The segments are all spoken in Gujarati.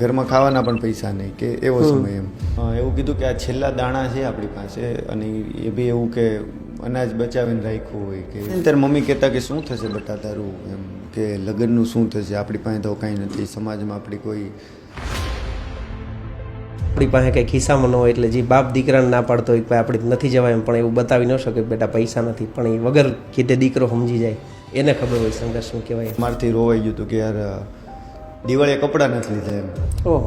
ઘરમાં ખાવાના પણ પૈસા નહીં કે એવો સમય એમ એવું કીધું કે આ છેલ્લા દાણા છે આપણી પાસે અને એ બી એવું કે અનાજ બચાવીને રાખ્યું હોય કે ત્યારે મમ્મી કહેતા કે શું થશે બટા તારું એમ કે લગ્નનું શું થશે, આપણી પાસે તો કાંઈ નથી, સમાજમાં આપણી કોઈ આપણી પાસે કંઈ ખિસ્સામાં ન હોય એટલે જે બાપ દીકરાને ના પાડતો હોય આપણે નથી જવાય એમ, પણ એવું બતાવી ન શકે બેટા પૈસા નથી, પણ એ વગર કીધે દીકરો સમજી જાય એને ખબર હોય સંઘર્ષ શું કહેવાય. મારથી રોવાઈ ગયું હતું કે યાર દિવાળીએ કપડાં નથી લીધા એમ. ઓહ,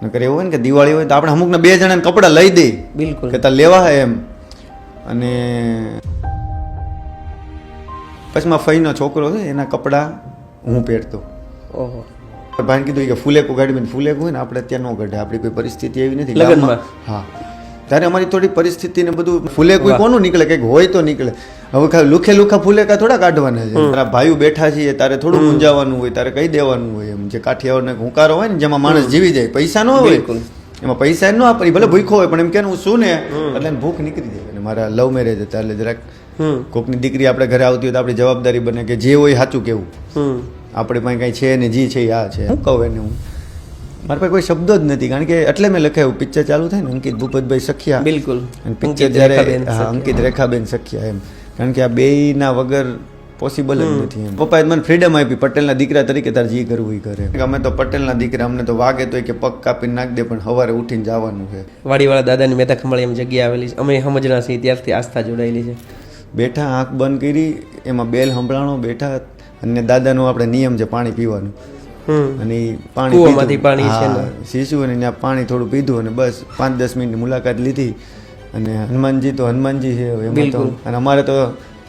નકર એવું હોય ને કે દિવાળી હોય તો આપણે અમુકને 2 જણાને કપડાં લઈ દઈ બિલકુલ કે તાર લેવા હે એમ. અને પછીમાં ફઈનો છોકરો છે એના કપડાં હું પહેરતો. ઓહો, ભાઈને કીધું કે ફૂલેકું ગાડી ફૂલેકું હોય ને આપણે ત્યાં ન ગઢે, આપણી કોઈ પરિસ્થિતિ એવી નથી લગ્નમાં. હા, ત્યારે અમારી થોડી પરિસ્થિતિ ને બધું ફૂલેકું કોનું નીકળે, કંઈક હોય તો નીકળે. હવે ખાલી લુખા ફૂલેકા થોડા કાઢવાના છે. તારા ભાઈઓ બેઠા છીએ તારે થોડું મૂંઝાવાનું હોય, તારે કહી દેવાનું હોય એમ. જે કાઠિયાવાડને હુંકારો હોય ને જેમાં માણસ જીવી જાય, પૈસા ન હોય એમાં પૈસા ન આપે, ભલે ભૂખો હોય પણ એમ કે હું શું ને એટલે ભૂખ નીકળી જાય. અને મારા લવ મેરેજ હતા એટલે જરાક કોકની દીકરી આપણે ઘરે આવતી હોય તો આપણી જવાબદારી બને કે જે હોય સાચું કેવું. આપણે પાસે કાંઈ છે ને જી છે આ છે હું કહું એને, હું મારા પાસે કોઈ શબ્દો જ નથી, કારણ કે એટલે મેં લખાયું પિક્ચર ચાલુ થાય ને અંકિત ભૂપતભાઈ સખ્યા, બિલકુલ. અને પિક્ચર જ્યારે અંકિત રેખાબેન સખ્યા એમ, કારણ કે આ બેયના વગર પોસિબલ જ નથી એમ. પપ્પાએ મને ફ્રીડમ આપી પટેલના દીકરા તરીકે તારે જે કરવું એ કરે. અમે તો પટેલના દીકરા, અમને તો વાગે તો કે પગ કાપીને નાખ દે પણ સવારે ઉઠીને જવાનું છે. વાડીવાળા દાદાની મહેતા ખંભાળી એમ જગ્યા આવેલી છે, અમે સમજણા છીએ ત્યારથી આસ્થા જોડાયેલી છે. બેઠા આંખ બંધ કરી એમાં બેલ સંભળાણો બેઠા અને દાદાનો આપણે નિયમ છે પાણી પીવાનું, અને કૂવામાંથી પાણી છે ને શીશું અને ત્યાં પાણી થોડું પીધું અને બસ 5-10 મિનિટની મુલાકાત લીધી. અને હનુમાનજી તો હનુમાનજી છે એમાં તો, અને અમારે તો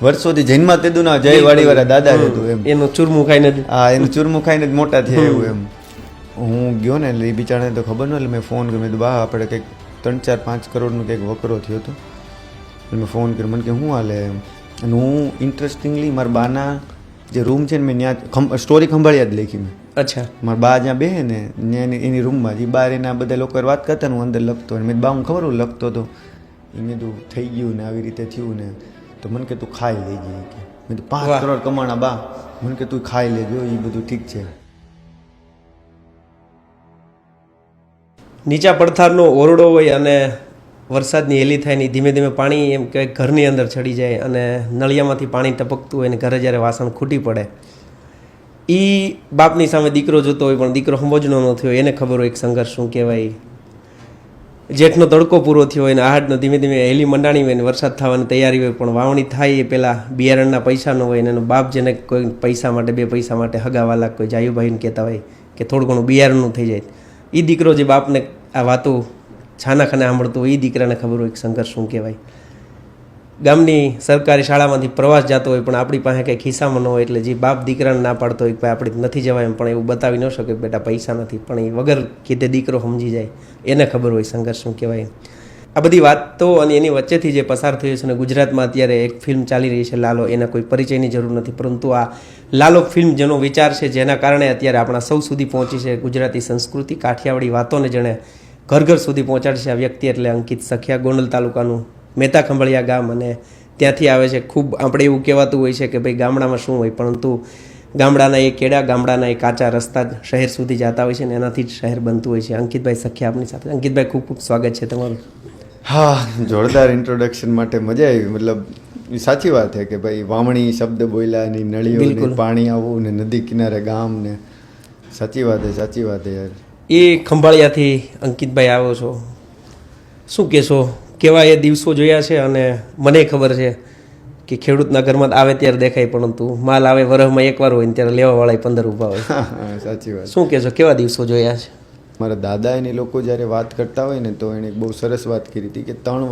વર્ષોથી જન્મા તેદુના જય વાડીવાળા દાદા હતું એમ. એનું ચૂરમું ખાઈને જ હા, એનું ચૂરમું ખાઈને જ મોટા થયા એવું એમ. હું ગયો ને એટલે એ બિચારાને તો ખબર ન, એટલે મેં ફોન કર્યો, મેં બા આપણે કંઈક 3-4-5 કરોડનો કંઈક વકરો થયો હતો. એટલે મેં ફોન કર્યો, મને કે શું હાલે એમ. અને હું ઇન્ટરેસ્ટિંગલી મારા બાના જે રૂમ છે ને મેં ત્યાં સ્ટોરી ખંભાળ્યા જ લખી મેં. અચ્છા, મારા બા જ્યાં બેહે ને ત્યાં એની રૂમમાં જે બહાર એના બધા લોકો વાત કરતા ને હું અંદર લખતો, અને મેં બા હું ખબર હું લખતો હતો એ મેં તું થઈ ગયું ને આવી રીતે થયું ને, તો મને કે તું ખાઈ લેજે કે. મેં તો 5 કરોડ કમાણા બા, મને કે તું ખાઈ લેજો એ બધું ઠીક છે. નીચા પડથારનો ઓરડો હોય અને વરસાદની હેલી થાય ને ધીમે ધીમે પાણી એમ કે ઘરની અંદર ચડી જાય અને નળિયામાંથી પાણી ટપકતું હોય ને ઘરે જ્યારે વાસણ ખૂટી પડે, એ બાપની સામે દીકરો જોતો હોય પણ દીકરો સમજનો ન થયો, એને ખબર હોય એક સંઘર્ષ શું કહેવાય. જેઠનો તડકો પૂરો થયો હોય ને આહાડનો ધીમે ધીમે હેલી મંડાણી હોય ને વરસાદ થવાની તૈયારી હોય પણ વાવણી થાય એ પહેલાં બિયારણના પૈસા ન હોય ને એનો બાપ જેને કોઈ પૈસા માટે 2 પૈસા માટે હગાવાલા કોઈ જાયુભાઈને કહેતા હોય કે થોડું ઘણું બિયારણનું થઈ જાય, એ દીકરો જે બાપને આ વાતો છાનાખાને સાંભળતો હોય એ દીકરાને ખબર હોય કે સંઘર્ષ શું કહેવાય. ગામની સરકારી શાળામાંથી પ્રવાસ જતો હોય પણ આપણી પાસે કંઈ ખિસ્સામાં ન હોય એટલે જે બાપ દીકરાને ના પાડતો હોય કે આપણે નથી જવાય એમ, પણ એવું બતાવી ન શકે બેટા પૈસા નથી, પણ એ વગર કીધે દીકરો સમજી જાય એને ખબર હોય સંઘર્ષ શું કહેવાય. આ બધી વાતો અને એની વચ્ચેથી જે પસાર થયું છે, અને ગુજરાતમાં અત્યારે એક ફિલ્મ ચાલી રહી છે લાલો, એના કોઈ પરિચયની જરૂર નથી, પરંતુ આ લાલો ફિલ્મ જેનો વિચાર છે જેના કારણે અત્યારે આપણા સૌ સુધી પહોંચી છે, ગુજરાતી સંસ્કૃતિ કાઠિયાવાડી વાતોને જેણે ઘર ઘર સુધી પહોંચાડશે આ વ્યક્તિ એટલે અંકિત સખ્યા, ગોંડલ તાલુકાનું મહેતા ખંભાળિયા ગામ, અને ત્યાંથી આવે છે. ખૂબ આપણે એવું કહેવાતું હોય છે કે ભાઈ ગામડામાં શું હોય, પરંતુ ગામડાના એ કેડા, ગામડાના એ કાચા રસ્તા જ શહેર સુધી જતા હોય છે ને એનાથી જ શહેર બનતું હોય છે. અંકિતભાઈ સખ્યા આપણી સાથે. અંકિતભાઈ ખૂબ ખૂબ સ્વાગત છે તમારું. હા, જોરદાર ઇન્ટ્રોડક્શન માટે મજા આવી. મતલબ સાચી વાત છે કે ભાઈ વાવણી શબ્દ બોલ્યા ની નળીઓ પાણી આવું ને નદી કિનારે ગામ ને, સાચી વાત છે, સાચી વાત છે યાર. એ ખંભાળિયાથી અંકિતભાઈ આવ્યો છો, શું કહેશો, કેવા એ દિવસો જોયા છે? અને મને ખબર છે કે ખેડૂતના ઘરમાં આવે ત્યારે દેખાય પરંતુ માલ આવે વરસમાં એકવાર હોય ને ત્યારે લેવાવાળા 15 ઊભા હોય. સાચી વાત. શું કહેશો, કેવા દિવસો જોયા છે? મારા દાદા એની લોકો જ્યારે વાત કરતા હોય ને તો એણે બહુ સરસ વાત કરી હતી કે 3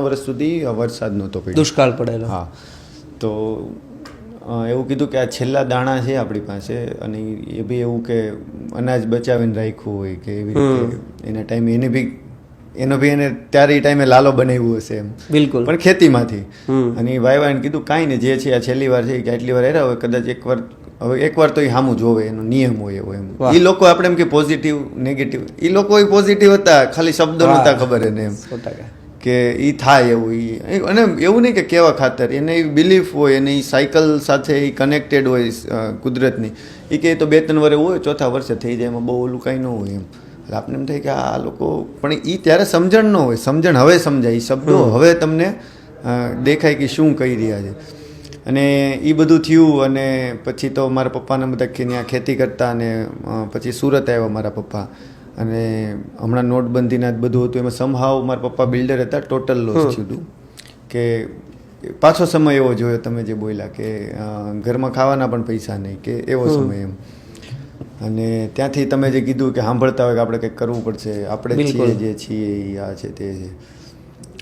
વર્ષ સુધી વરસાદ નહોતો પડ્યો, દુષ્કાળ પડેલો. હા, તો એવું કીધું કે આ છેલ્લા દાણા છે આપણી પાસે, અને એ બી એવું કે અનાજ બચાવીને રાખ્યું હોય કે એવી રીતે એના ટાઈમે એને એને ત્યારે એ ટાઈમે લાલો બનાવ્યું હશે એમ. બિલકુલ. પણ ખેતીમાંથી. અને એ વાયવાને કીધું કાંઈ ને જે છે આ છેલ્લી વાર છે કે આટલી વાર હેરા હોય, કદાચ એકવાર તો એ સામું જોવે, એનો નિયમ હોય એવો એમ. એ લોકો આપણે એમ કે પોઝિટિવ નેગેટિવ, એ લોકો પોઝિટિવ હતા, ખાલી શબ્દો નહોતા ખબર એને એમ કે એ થાય એવું અને એવું નહીં કે કેવા ખાતર એને એ બિલીફ હોય એને એ સાયકલ સાથે એ કનેક્ટેડ હોય કુદરતની એ કે તો 2-3 વર્ષ હોય, ચોથા વર્ષે થઈ જાય, એમાં બહુ ઓલું કાંઈ ન હોય એમ. એટલે આપણે એમ થાય કે આ લોકો પણ એ ત્યારે સમજણ ન હોય, સમજણ હવે સમજાય, એ શબ્દો હવે તમને દેખાય કે શું કહી રહ્યા છે. અને એ બધું થયું અને પછી તો મારા પપ્પાને બધા ત્યાં ખેતી કરતા અને પછી સુરત આવ્યા મારા પપ્પા. અને હમણાં નોટબંધીના જ બધું હતું, એમાં સમહાવ મારા પપ્પા બિલ્ડર હતા, ટોટલ લોસ થયું હતું. કે પાછો સમય એવો જોયો તમે જે બોલ્યા કે ઘરમાં ખાવાના પણ પૈસા નહીં, કે એવો સમય એમ. અને ત્યાંથી તમે જે કીધું કે સાંભળતા હોય કે આપણે કંઈક કરવું પડશે, આપણે છીએ જે છીએ એ આ છે તે છે.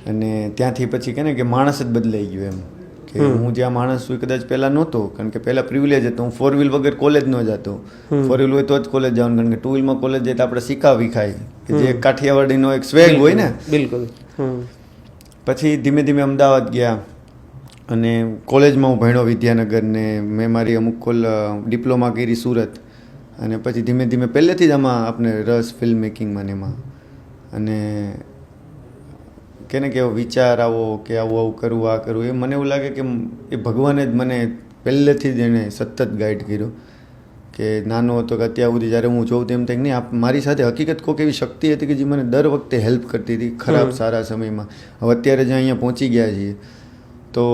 અને ત્યાંથી પછી કે ને કે માણસ જ બદલાઈ ગયો એમ. કે હું જ્યાં માણસ છું કદાચ પહેલાં નહોતો, કારણ કે પહેલાં પ્રિવિલેજ હતો, હું 4 વ્હીલ વગર કોલેજ ન જતો. 4 વ્હીલ હોય તો જ કોલેજ જવાનું, કારણ કે 2 વ્હીલમાં કોલેજ જાય તો આપણે શીખાવી ખાય, કે જે કાઠિયાવાડીનો એક સ્વેગ હોય ને. બિલકુલ. પછી ધીમે ધીમે અમદાવાદ ગયા અને કોલેજમાં હું ભણ્યો વિદ્યાનગર ને મેં મારી અમુક ડિપ્લોમા કરી સુરત. અને પછી ધીમે ધીમે પહેલેથી જ આમાં આપણે રસ ફિલ્મ મેકિંગમાં ને એમાં. અને કે ને કે એવો વિચાર આવો કે આવું કરવું આ કરવું, એ મને એવું લાગે કે એ ભગવાને જ મને પહેલેથી જ એને સતત ગાઈડ કર્યો. કે નાનો હતો કે અત્યાર સુધી જ્યારે હું જોઉં તેમ થાય નહીં મારી સાથે હકીકત કોઈક એવી શક્તિ હતી કે જે મને દર વખતે હેલ્પ કરતી હતી ખરાબ સારા સમયમાં. હવે અત્યારે જે અહીંયા પહોંચી ગયા છીએ તો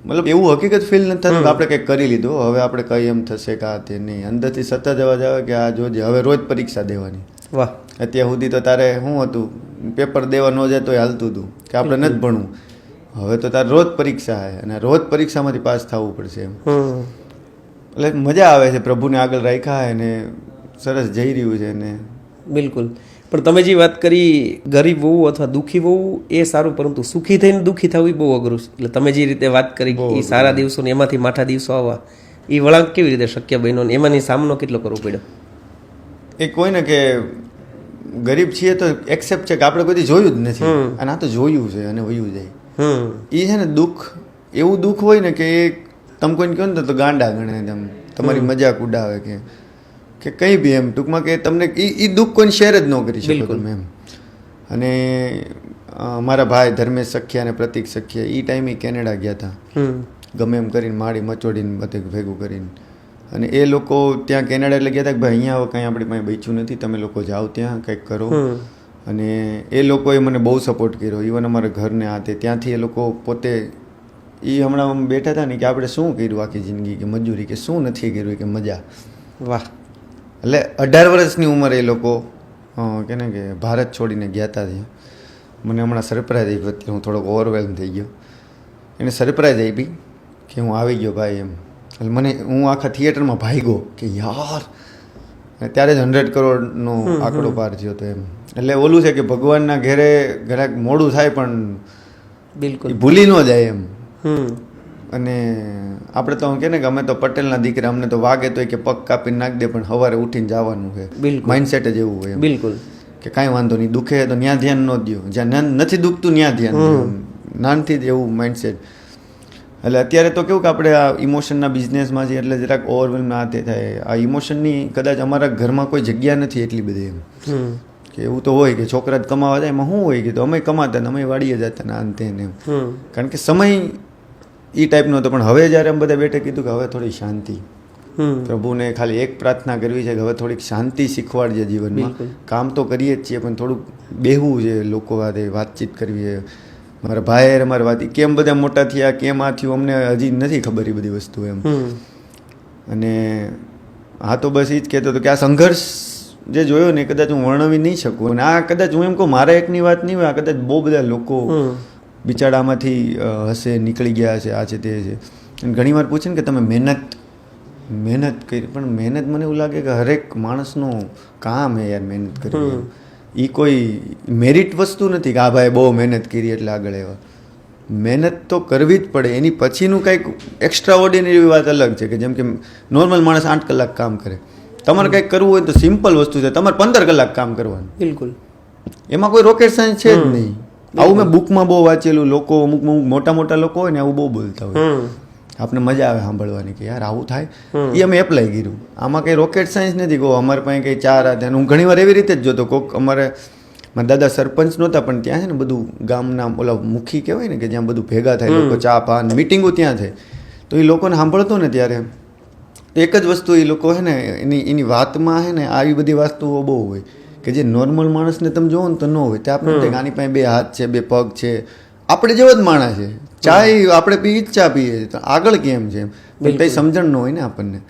મતલબ એવું હકીકત ફીલ નથી થતું કે આપણે કંઈક કરી લીધું, હવે આપણે કંઈ એમ થશે કે આ તે નહીં. અંદરથી સતત અવાજ આવે કે આ જોજે હવે રોજ પરીક્ષા દેવાની. વાહ. અત્યાર સુધી તો તારે શું હતું, પેપર દેવા ન જાય તોય હાલતું હતું કે આપણે નથી ભણવું. હવે તો તારે રોજ પરીક્ષા આવે અને રોજ પરીક્ષામાંથી પાસ થવું પડશે એમ. એટલે મજા આવે છે, પ્રભુને આગળ રાખ્યા અને સરસ જઈ રહ્યું છે ને. બિલકુલ. પણ તમે જે વાત કરી ગરીબ હોવું અથવા દુઃખી હોવું એ સારું, પરંતુ સુખી થઈને દુઃખી થવું એ બહુ અઘરું છે. એટલે તમે જે રીતે વાત કરી એ સારા દિવસો ને એમાંથી માઠા દિવસો આવવા, એ વળાંક કેવી રીતે શક્ય બન્યો ને એમાંની સામનો કેટલો કરવો પડ્યો? એ કોઈ ને કે ગરીબ છીએ તો એક્સેપ્ટ છે કે આપણે કોઈ જોયું જ નથી અને આ તો જોયું છે અને વયું જાય. એ છે ને દુઃખ, એવું દુઃખ હોય ને કે એ તમે કોઈને કહો ને તો ગાંડા ગણે, તમારી મજાક ઉડાવે કે કંઈ બી એમ ટૂંકમાં કે તમને એ દુઃખ કોઈને શેર જ ન કરી શકો તમે એમ. અને મારા ભાઈ ધર્મેશ સખ્યા અને પ્રતિક સખ્યા એ ટાઈમે કેનેડા ગયા હતા, ગમે એમ કરીને માડી મચોડીને બધે ભેગું કરીને. અને એ લોકો ત્યાં કેનેડા એટલે ગયા હતા કે ભાઈ અહીંયા હવે કંઈ આપણી પાસે બચ્યું નથી, તમે લોકો જાઓ ત્યાં કંઈક કરો. અને એ લોકોએ મને બહુ સપોર્ટ કર્યો, ઇવન અમારા ઘરને આ તે. ત્યાંથી એ લોકો પોતે એ હમણાં બેઠા હતા ને કે આપણે શું કર્યું આખી જિંદગી, કે મજૂરી, કે શું નથી કર્યું, કે મજા. વાહ. એટલે 18 વર્ષની ઉંમરે એ લોકો કે ને કે ભારત છોડીને ગયા હતા ત્યાં. મને હમણાં સરપ્રાઈઝ આપી, અત્યારે હું થોડોક ઓવરવેલ્મ થઈ ગયો. એને સરપ્રાઈઝ આપી કે હું આવી ગયો ભાઈ એમ. એટલે મને હું આખા થિયેટરમાં ભાગ્યો કે યાર, ત્યારે જ 100 કરોડનો આંકડો પાર થયો હતો એમ. એટલે ઓલું છે કે ભગવાનના ઘેરે ઘરાક મોડું થાય પણ બિલકુલ ભૂલી ન જાય એમ. અને આપણે તો કે ને કે અમે તો પટેલના દીકરા, અમને તો વાગે તો કે પગ કાપીને નાખ દે પણ સવારે ઉઠીને જવાનું છે. માઇન્ડસેટ જ એવું હોય. બિલકુલ. કે કાંઈ વાંધો નહીં, દુખે તો ત્યાં ધ્યાન ન દો, જ્યાં નથી દુખતું ત્યાં ધ્યાન. નાનથી જ એવું માઇન્ડસેટ. એટલે અત્યારે તો કેવું કે આપણે આ ઇમોશનના બિઝનેસમાં છીએ એટલે જરાક ઓવરવેલ્મ ના તે થાય. આ ઇમોશનની કદાચ અમારા ઘરમાં કોઈ જગ્યા નથી એટલી બધી એમ. કે એવું તો હોય કે છોકરા જ કમાવા જાય, એમાં શું હોય કે તો અમે કમાતા ને અમે વાડીએ જતા ને અંતે ને એમ. કારણ કે સમય એ ટાઈપનો હતો. પણ હવે જ્યારે અમે બધા બેઠે કીધું કે હવે થોડી શાંતિ, પ્રભુને ખાલી એક પ્રાર્થના કરવી છે કે હવે થોડીક શાંતિ શીખવાડજે જીવનમાં. કામ તો કરીએ જ છીએ પણ થોડુંક બેહવું છે, લોકો સાથે વાતચીત કરવી છે. મારા ભાઈ અમારી વાત કેમ બધા મોટા થયા, કેમ આ થયું, અમને હજી નથી ખબર એ બધી વસ્તુ એમ. અને હા તો બસ એ જ કહેતો હતો કે આ સંઘર્ષ જે જોયો ને કદાચ હું વર્ણવી નહીં શકું. અને આ કદાચ હું એમ કહું મારા એકની વાત નહીં હોય, આ કદાચ બહુ બધા લોકો બિચારામાંથી હશે, નીકળી ગયા હશે, આ છે તે છે. અને ઘણી વાર પૂછે ને કે તમે મહેનત કરી, પણ મહેનત મને એવું લાગે કે હરેક માણસનું કામ હે યાર મહેનત કરવી. એ કોઈ મેરિટ વસ્તુ નથી કે આ ભાઈ બહુ મહેનત કરી એટલે આગળ આવ્યા. મહેનત તો કરવી જ પડે. એની પછીનું કંઈક એક્સ્ટ્રા ઓર્ડિનરી વાત અલગ છે કે જેમ કે નોર્મલ માણસ 8 કલાક કામ કરે, તમારે કંઈક કરવું હોય તો સિમ્પલ વસ્તુ છે, તમારે 15 કલાક કામ કરવાનું. બિલકુલ. એમાં કોઈ રોકેટ સાયન્સ છે જ નહીં. આવું મેં બુકમાં બહુ વાંચેલું. લોકો અમુક મોટા લોકો હોય ને આવું બહુ બોલતા હોય, આપણે મજા આવે સાંભળવાની કે યાર આવું થાય. એ અમે એપ્લાય કર્યું. આમાં કંઈ રોકેટ સાયન્સ નથી. કહો અમારે પાસે કંઈ 4 હતા. હું ઘણી વાર એવી રીતે જ જોતો, કોઈક અમારે મારા દાદા સરપંચ નહોતા પણ ત્યાં છે ને બધું ગામના ઓલા મુખી કહેવાય ને કે જ્યાં બધું ભેગા થાય લોકો ચા પાન મિટિંગો ત્યાં થાય તો એ લોકોને સાંભળતો ને ત્યારે એક જ વસ્તુ એ લોકો છે ને એની વાતમાં છે ને આવી બધી વસ્તુઓ બહુ હોય કે જે નોર્મલ માણસને તમે જોવો ને તો ન હોય તે આપણે આની પાસે 2 હાથ છે 2 પગ છે આપણે જેવો જ માણસ છે ચાય આપણે પી ચા પીએ તો આગળ કેમ છે કઈ સમજણ ન હોય ને આપણને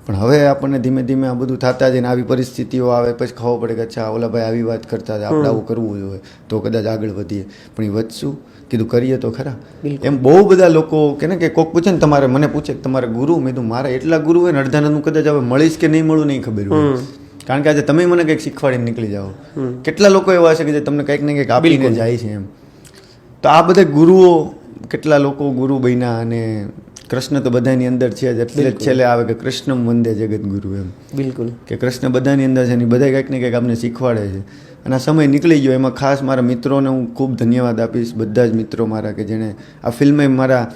પણ હવે આપણને ધીમે ધીમે આ બધું થતા જાય ને આવી પરિસ્થિતિઓ આવે પછી ખબર પડે કે અચ્છા ઓલા ભાઈ આવી વાત કરતા હતા આપણે આવું કરવું જોઈએ તો કદાચ આગળ વધીએ પણ એ વધશું કીધું કરીએ તો ખરા એમ બહુ બધા લોકો કે ને કે કોઈક પૂછે ને તમારે મને પૂછે કે તમારે ગુરુ મેં કીધું મારા એટલા ગુરુ હોય ને અડધાને હું કદાચ હવે મળીશ કે નહીં મળું નહીં ખબર હોય કારણ કે આજે તમે મને કંઈક શીખવાડીને નીકળી જાઓ કેટલા લોકો એવા છે કે જે તમને કંઈક ને કંઈક આપીને જાય છે એમ તો આ બધા ગુરુઓ કેટલા લોકો ગુરુ બન્યા અને કૃષ્ણ તો બધાની અંદર છે જ એટલે જ છેલ્લે આવે કે કૃષ્ણમ વંદે જગત ગુરુ એમ બિલકુલ કે કૃષ્ણ બધાની અંદર છે ને બધા કંઈક ને કંઈક આપણે શીખવાડે છે અને આ સમય નીકળી ગયો એમાં ખાસ મારા મિત્રોને હું ખૂબ ધન્યવાદ આપીશ બધા જ મિત્રો મારા કે જેણે આ ફિલ્મે મારા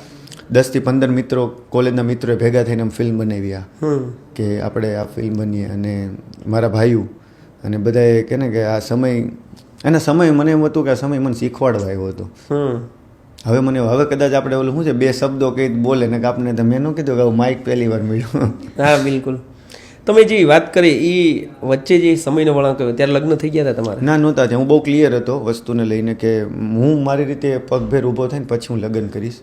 10 થી 15 મિત્રો કોલેજના મિત્રોએ ભેગા થઈને ફિલ્મ બનાવી કે આપણે આ ફિલ્મ બનીએ અને મારા ભાઈઓ અને બધાએ કે ને કે આ સમય મને એમ હતું કે આ સમય મને શીખવાડવા આવ્યો હતો હવે કદાચ આપણે ઓલું શું છે 2 શબ્દો કંઈ બોલે ને કે આપણે તમે ન કીધું કે માઇક પહેલી વાર મળ્યો હા બિલકુલ તમે જે વાત કરી એ વચ્ચે જે સમયનો વળાંક આવ્યો ત્યારે લગ્ન થઈ ગયા હતા તમારે ના નહોતા હું બહુ ક્લિયર હતો વસ્તુને લઈને કે હું મારી રીતે પગભેર ઊભો થઈને પછી હું લગ્ન કરીશ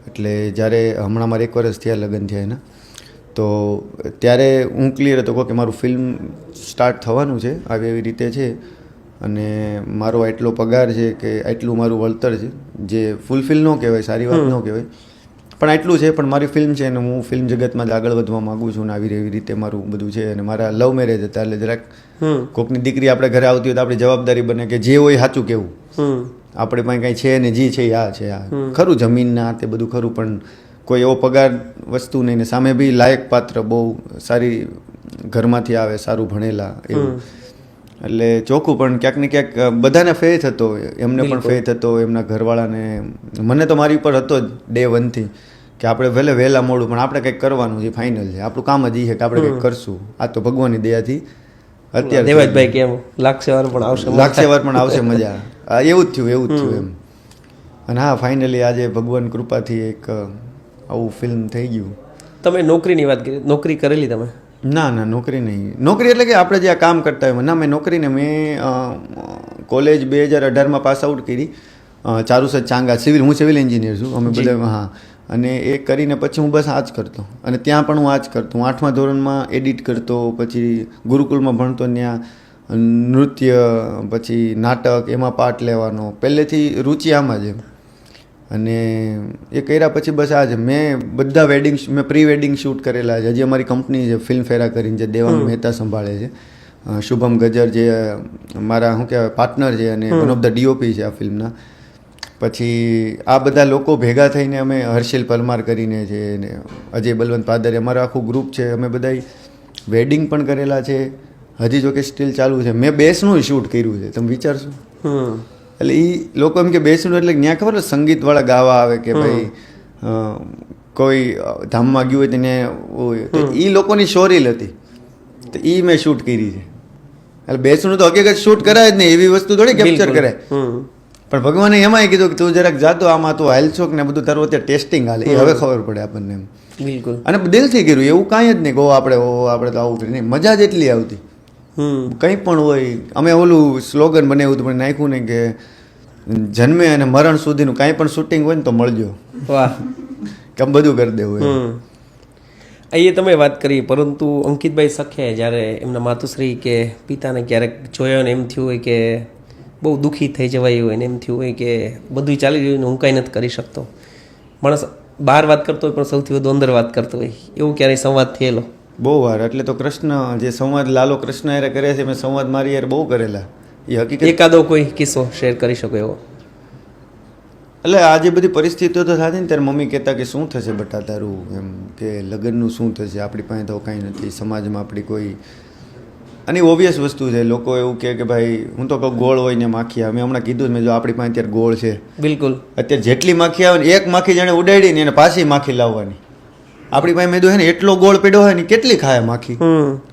એટલે જ્યારે હમણાં મારે 1 વર્ષ થયા લગ્ન થયા એના તો ત્યારે હું ક્લિયર હતો કે મારું ફિલ્મ સ્ટાર્ટ થવાનું છે આવી એવી રીતે છે અને મારો એટલો પગાર છે કે એટલું મારું વળતર છે જે ફૂલફિલ ન કહેવાય સારી વાત ન કહેવાય પણ એટલું છે પણ મારી ફિલ્મ છે અને હું ફિલ્મ જગતમાં જ આગળ વધવા માગું છું ને આવી એવી રીતે મારું બધું છે અને મારા લવ મેરેજ હતા એટલે જરાક કોકની દીકરી આપણે ઘરે આવતી હોય તો આપણી જવાબદારી બને કે જે હોય સાચું કેવું આપણે પાસે કાંઈ છે ને જે છે આ છે આ ખરું જમીનના તે બધું ખરું પણ કોઈ એવો પગાર વસ્તુ નહીં ને સામે બી લાયક પાત્ર બહુ સારી ઘરમાંથી આવે સારું ભણેલા એવું એટલે ચોખ્ખું પણ ક્યાંક ને ક્યાંક બધાને ફેથ હતો એમને પણ ફેથ હતો એમના ઘરવાળાને મને તો મારી ઉપર હતો જ ડે 1 થી કે આપણે ભલે વહેલા મોડું પણ આપણે કંઈક કરવાનું છે ફાઇનલ છે આપણું કામ જ એ છે કે આપણે કંઈક કરશું આ તો ભગવાનની દયાથી અત્યારે દેવાજભાઈ કેમ લાક્ષેવાર પણ આવશે મજા એવું જ થયું એમ અને હા ફાઇનલી આજે ભગવાન કૃપાથી એક આવું ફિલ્મ થઈ ગયું તમે નોકરીની વાત કરી નોકરી કરેલી તમે ના નોકરી નહીં નોકરી એટલે કે આપણે જે આ કામ કરતા હોય ના મેં નોકરીને મેં કોલેજ 2018માં પાસ આઉટ કરી ચારુસદ ચાંગા હું સિવિલ એન્જિનિયર છું અમે બધા હા અને એ કરીને પછી હું બસ આ જ કરતો અને ત્યાં પણ હું આ જ કરતો હું 8મા ધોરણમાં એડિટ કરતો પછી ગુરુકુલમાં ભણતો ત્યાં નૃત્ય પછી નાટક એમાં પાર્ટ લેવાનો પહેલેથી રુચિ આમાં જ અને એ કર્યા પછી બસ આ જ મેં બધા મેં પ્રી વેડિંગ શૂટ કરેલા છે હજી અમારી કંપની છે ફિલ્મફેરા કરીને જે દેવાંગ મહેતા સંભાળે છે શુભમ ગજર જે મારા શું કહેવાય પાર્ટનર છે અને વન ઓફ ધ ડીઓપી છે આ ફિલ્મના પછી આ બધા લોકો ભેગા થઈને અમે હર્ષિલ પરમાર કરીને છે ને અજય બલવંત પાદરે અમારું આખું ગ્રુપ છે અમે બધા વેડિંગ પણ કરેલા છે હજી જો કે સ્ટીલ ચાલુ છે મેં બેસનું શૂટ કર્યું છે તમે વિચારશો એટલે એ લોકો એમ કે બેસનું એટલે ત્યાં ખબર સંગીતવાળા ગાવા આવે કે ભાઈ કોઈ ધામમાં ગયું હોય તેને હોય એ લોકોની શોરીલ હતી તો એ મેં શૂટ કરી છે એટલે બેસનું તો હકીકત શૂટ કરાય જ નહીં એવી વસ્તુ થોડી કેપ્ચર કરાય પણ ભગવાને એમાંય કીધું કે તું જરાક જાતો આમાં તું હાલશો ને બધું તારું અત્યારે ટેસ્ટિંગ હાલે એ હવે ખબર પડે આપણને એમ બિલકુલ અને દિલથી કર્યું એવું કાંઈ જ નહીં કહો આપણે તો આવું કરી નહીં મજા જ એટલી આવતી કંઈ પણ હોય અમે ઓલું સ્લોગન બનાવ્યું હતું પણ નાખ્યું ને કે જન્મે અને મરણ સુધીનું કાંઈ પણ શૂટિંગ હોય ને તો મળજો વાહ કે બધું કરી દેવું એ તમે વાત કરી પરંતુ અંકિતભાઈ સખે જ્યારે એમના માતુશ્રી કે પિતાને ક્યારેક જોયો ને એમ થયું હોય કે બહુ દુઃખી થઈ જવાયું હોય ને એમ થયું હોય કે બધું ચાલી રહ્યું ને હું કાંઈ નથી કરી શકતો માણસ બહાર વાત કરતો હોય પણ સૌથી વધુ અંદર વાત કરતો હોય એવું ક્યારેય સંવાદ થયેલો બહુ વાર એટલે તો કૃષ્ણ જે સંવાદ લાલો કૃષ્ણ યારે કરે છે મેં સંવાદ મારી યાર બહુ કરેલા એ હકીકત એકાદો કોઈ કિસ્સો શેર કરી શકો એવો એટલે આ જે બધી પરિસ્થિતિઓ તો થતી ને ત્યારે મમ્મી કહેતા કે શું થશે બટા તારું એમ કે લગ્નનું શું થશે આપણી પાસે તો કાંઈ નથી સમાજમાં આપણી કોઈ અને ઓબ્વિયસ વસ્તુ છે લોકો એવું કહે કે ભાઈ હું તો કહું ગોળ હોય ને માખી આવે મેં હમણાં કીધું જ મેં જો આપણી પાસે અત્યારે ગોળ છે બિલકુલ અત્યારે જેટલી માખી આવે ને એક માખી જાણે ઉડાડી ને એને પાછી માખી લાવવાની આપણી પાસે મેદો હે ને એટલો ગોળ પડ્યો હોય ને કેટલી ખાય માખી,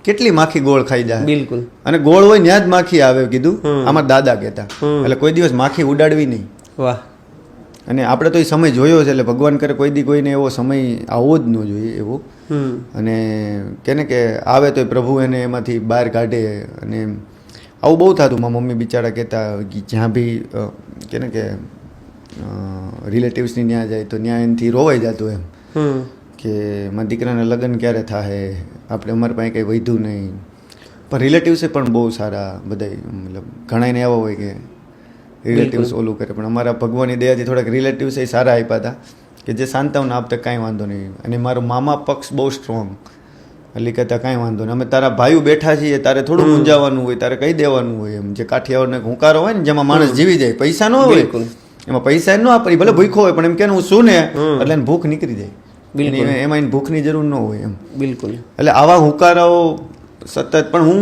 કેટલી માખી ગોળ ખાઈ જાય. બિલકુલ. અને ગોળ હોય ત્યાં જ માખી આવે કીધું અમારા દાદા કહેતા. એટલે કોઈ દિવસ માખી ઉડાડવી નહીં. વાહ. અને આપણે તો એ સમય જોયો છે એટલે ભગવાન કરે કોઈ દી કોઈને એવો સમય આવવો જ ન જોઈએ એવો. અને કેને કે આવે તો પ્રભુ એને એમાંથી બહાર કાઢે. અને આવું બહુ થતું. મારા મમ્મી બિચારા કહેતા કે જ્યાં બી કેને કે રિલેટિવ્સની ત્યાં જાય તો ત્યાં એનાથી રોવાઈ જતું એમ કે મારા દીકરાના લગ્ન ક્યારે થાય, આપણે અમારી પાસે કંઈ વધ્યું નહીં. પણ રિલેટિવ્સે પણ બહુ સારા બધા, મતલબ ઘણાને એવા હોય કે રિલેટિવ્સ ઓલું કરે, પણ અમારા ભગવાનની દયાથી થોડાક રિલેટિવ્સ એ સારા આપ્યા હતા કે જે સાંત્વના આપતા કાંઈ વાંધો નહીં. અને મારો મામા પક્ષ બહુ સ્ટ્રોંગ, એટલે કહેતા કાંઈ વાંધો નહીં, અમે તારા ભાઈઓ બેઠા છીએ, તારે થોડું મૂંઝાવાનું હોય, તારે કહી દેવાનું હોય. એમ જે કાઠિયાવાડને હુંકારો હોય ને જેમાં માણસ જીવી જાય, પૈસા ન હોય એમાં પૈસા ન આપે, ભલે ભૂખો હોય પણ એમ કે હું શું ને એટલે એને ભૂખ નીકળી જાય. એમાં એને ભૂખની જરૂર ન હોય એમ. બિલકુલ. એટલે આવા હુંકારાઓ સતત, પણ હું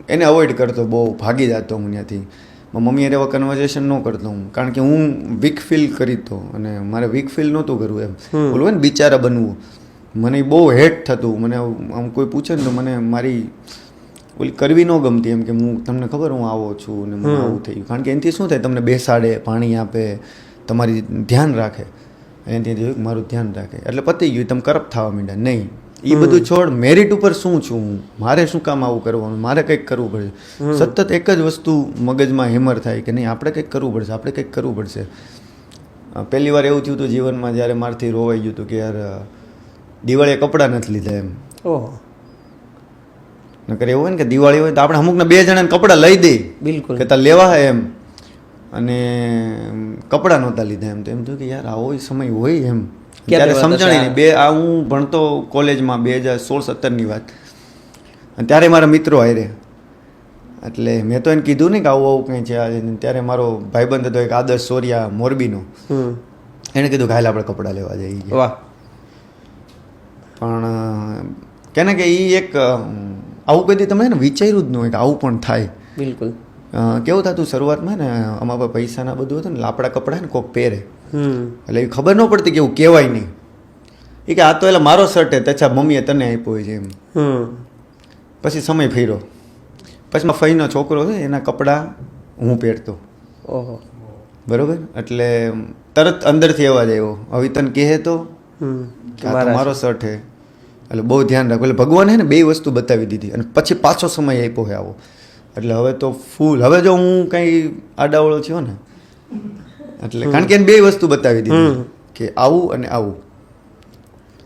એને અવોઇડ કરતો, બહુ ભાગી જતો હું ત્યાંથી. મમ્મી એવા કન્વર્ઝેશન ન કરતો હું, કારણ કે હું વીક ફીલ કરી તો, અને મારે વીક ફીલ નહોતું કરવું એમ. બોલવું ને બિચારા બનવું, મને બહુ હેટ થતું. મને આમ કોઈ પૂછે ને તો મને મારી ઓલી કરવી ન ગમતી એમ કે હું તમને ખબર હું આવો છું ને મને આવું થયું. કારણ કે એનાથી શું થાય, તમને બેસાડે, પાણી આપે, તમારી ધ્યાન રાખે, એનાથી જોયું મારું ધ્યાન રાખે એટલે પતી ગયું, તમે કરપ્ટ થવા માંડ્યા. નહીં, એ બધું છોડ, મેરિટ ઉપર શું છું હું, મારે શું કામ આવું કરવાનું, મારે કંઈક કરવું પડશે. સતત એક જ વસ્તુ મગજમાં હેમર થાય કે નહીં આપણે કંઈક કરવું પડશે, આપણે કંઈક કરવું પડશે. પહેલી વાર એવું થયું હતું જીવનમાં જ્યારે મારથી રોવાઈ ગયું હતું કે યાર દિવાળીએ કપડાં નથી લીધા એમ. ઓહો. નકર એવું હોય ને કે દિવાળી હોય તો આપણે અમુકને 2 જણાને કપડાં લઈ દઈએ. બિલકુલ. કે તાર લેવા હે એમ, અને કપડાં નહોતા લીધા એમ. તો એમ થયું કે યાર આવો સમય હોય એમ. ત્યારે સમજણી નહીં. આ હું ભણતો કોલેજમાં 2016-17ની વાત, અને ત્યારે મારા મિત્રો હારે, એટલે મેં તો એને કીધું નહીં કે આવું આવું કંઈ છે. ત્યારે મારો ભાઈબંધ હતો એક આદર્શ સોરિયા મોરબીનો, એણે કીધું કે હાલ આપણે કપડાં લેવા જઈએ. વાહ. પણ કેને કે એ એક આવું કદી તમે ને વિચાર્યું જ ન હોય કે આવું પણ થાય. બિલકુલ. કેવું થતું શરૂઆતમાં ને, અમારા પૈસાના બધું હતું ને, લાપડા કપડાં ને કોક પહેરે, એટલે એ ખબર ન પડતી કે એવું કહેવાય નહીં. એ કે આ તો એટલે મારો શર્ટ હે, તછા મમ્મીએ તને આપ્યો હોય છે એમ. પછી સમય ફેર્યો, પછી મારા ફઈનો છોકરો છે એના કપડાં હું પહેરતો. ઓહો. બરોબર. એટલે તરત અંદરથી અવાજ આવ્યો, હવે તને કહે તો મારો શર્ટ હે, એટલે બહુ ધ્યાન રાખો. એટલે ભગવાન હે ને 2 વસ્તુ બતાવી દીધી, અને પછી પાછો સમય આપ્યો હે આવો. એટલે હવે તો ફૂલ, હવે જો હું કંઈ આડાવળો થયો ને એટલે, કારણ કે એને 2 વસ્તુ બતાવી દીધી કે આવું અને આવું.